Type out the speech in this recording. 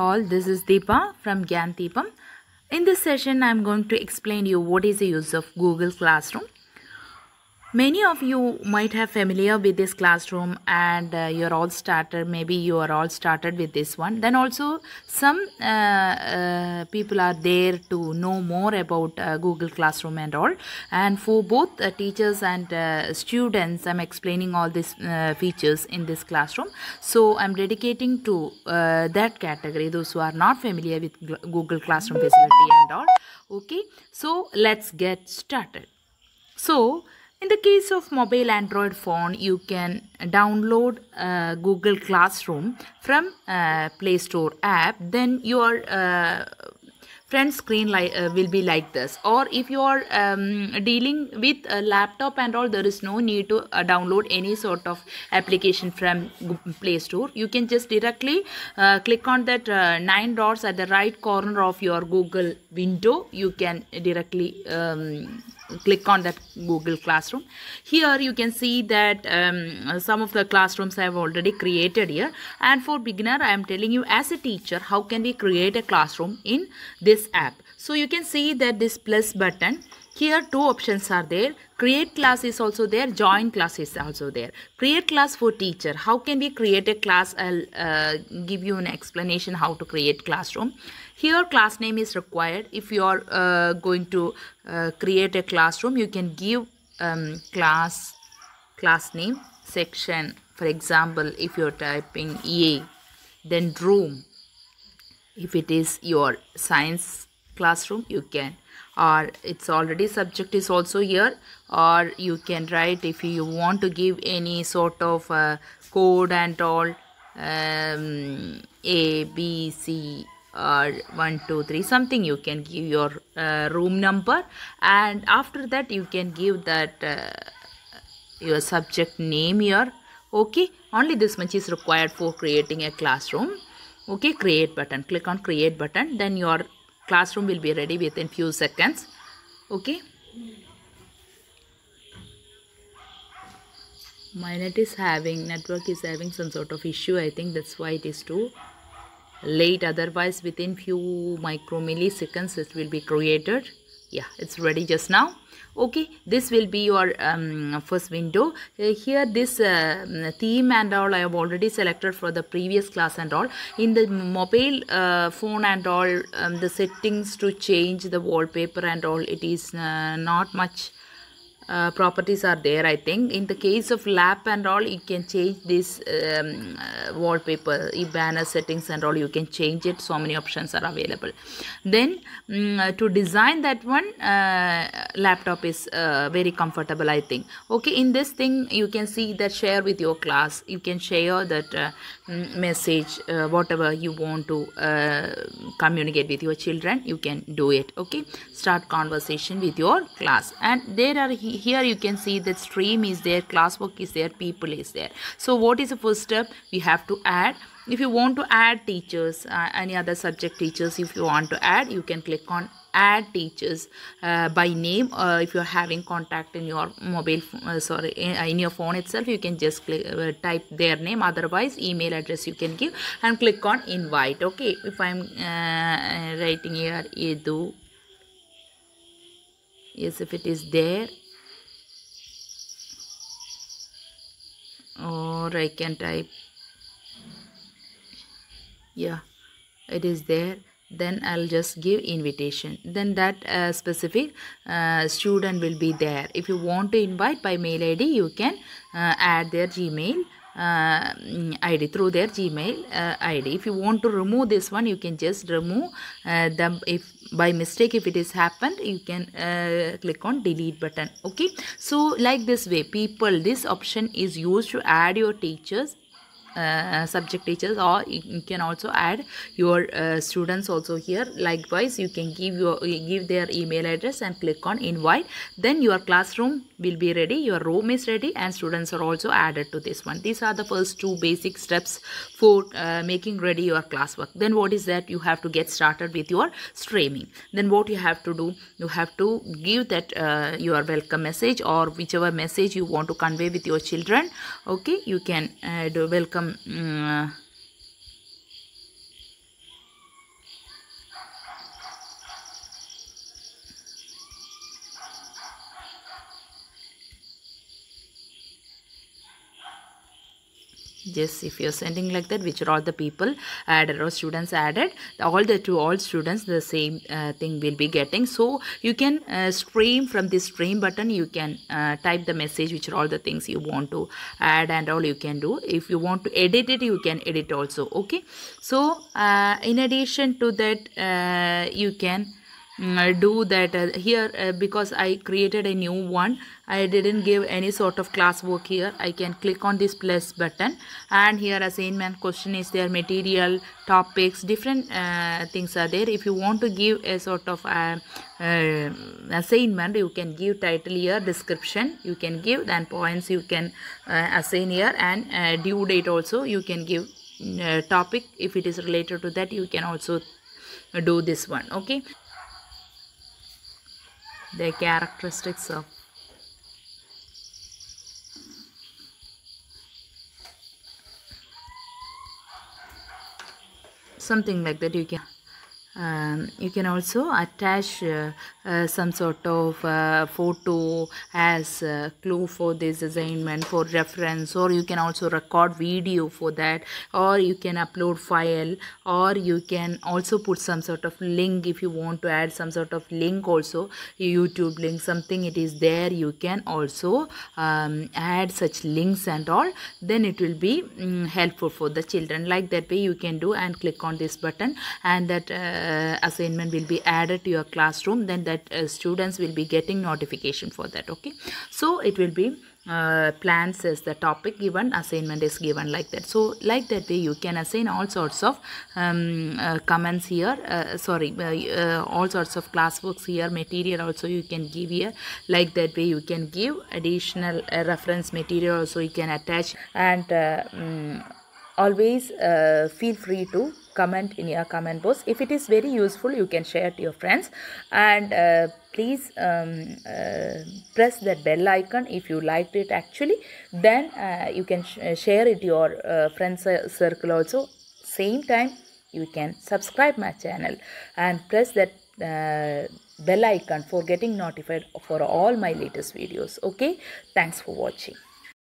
all, this is Deepa from Gyan Deepam. In this session, I am going to explain you what is the use of Google Classroom. Many of you might have familiar with this classroom and you're all started, maybe you are all started with this one. Then also some people are there to know more about Google Classroom and all. And for both teachers and students, I'm explaining all these features in this classroom. So I'm dedicating to that category, those who are not familiar with Google Classroom facility and all. Okay, so let's get started. So in the case of mobile Android phone, you can download Google Classroom from Play Store app. Then your front screen will be like this. Or if you are dealing with a laptop and all, there is no need to download any sort of application from Play Store. You can just directly click on that 9 dots at the right corner of your Google window. You can directly click on that Google Classroom. Here you can see that some of the classrooms I have already created here, and for beginner I am telling you as a teacher how can we create a classroom in this app. So you can see that this plus button here, two options are there. Create class is also there, join class is also there. Create class for teacher. How can we create a class? I'll give you an explanation how to create classroom. Here class name is required. If you are going to create a classroom, you can give class name, section. For example, if you're typing A, then room. If it is your science classroom, you can, or it's already subject is also here, or you can write if you want to give any sort of code and all, A, B, C, or 1, 2, 3, something. You can give your room number, and after that you can give that your subject name here. Okay, only this much is required for creating a classroom. Okay, create button, click on create button, then your classroom will be ready within few seconds. Okay, my network is having some sort of issue. I think that's why it is too late. Otherwise within few milliseconds it will be created. Yeah, it's ready just now. Okay, this will be your first window. Here this theme and all I have already selected for the previous class and all. In the mobile phone and all, the settings to change the wallpaper and all, it is not much properties are there. I think in the case of lap and all, you can change this wallpaper, banner settings and all, you can change it. So many options are available. Then to design that one, laptop is very comfortable, I think. Okay, in this thing you can see that share with your class. You can share that message, whatever you want to communicate with your children, you can do it. Okay, start conversation with your class, and there are here you can see that stream is there, classwork is there, people is there. So what is the first step? We have to add. If you want to add teachers, any other subject teachers, if you want to add, you can click on add teachers by name. If you're having contact in your mobile in your phone itself, you can just click, type their name. Otherwise email address you can give and click on invite. Okay, if I'm writing here Edu, yes, if it is there, or I can type, yeah, it is there. Then I'll just give invitation. Then that specific student will be there. If you want to invite by mail ID, you can add their Gmail ID through their Gmail ID. If you want to remove this one, you can just remove them. If by mistake if it is happened, you can click on delete button. Okay, so like this way, people, this option is used to add your teachers, subject teachers, or you can also add your students also here. Likewise, you can give their email address and click on invite. Then your classroom will be ready, your room is ready, and students are also added to this one. These are the first two basic steps for making ready your classwork. Then what is that? You have to get started with your streaming. Then what you have to do, you have to give that your welcome message, or whichever message you want to convey with your children. Okay, you can do welcome Just if you're sending like that, which are all the people added or students added, all the to all students the same thing will be getting. So you can stream from this stream button. You can type the message which are all the things you want to add and all you can do. If you want to edit it, you can edit also. Okay, so in addition to that, you can do that here because I created a new one. I didn't give any sort of classwork here. I can click on this plus button, and here assignment question is there, material, topics, different things are there. If you want to give a sort of assignment, you can give title here, description you can give, then points you can assign here, and due date also you can give. Topic, if it is related to that, you can also do this one. Okay, the characteristics of something like that. You can also attach some sort of photo as clue for this assignment, for reference, or you can also record video for that, or you can upload file, or you can also put some sort of link. If you want to add some sort of link also, YouTube link, something it is there, you can also add such links and all, then it will be helpful for the children. Like that way you can do, and click on this button, and that assignment will be added to your classroom. Then that students will be getting notification for that. Okay, so it will be plans as the topic given, assignment is given, like that. So like that way you can assign all sorts of comments here, all sorts of classworks here, material also you can give here. Like that way you can give additional reference material also you can attach, and always feel free to comment in your comment box. If it is very useful, you can share to your friends, and please press that bell icon if you liked it actually. Then you can share it to your friends circle also. Same time you can subscribe my channel and press that bell icon for getting notified for all my latest videos. Okay, thanks for watching.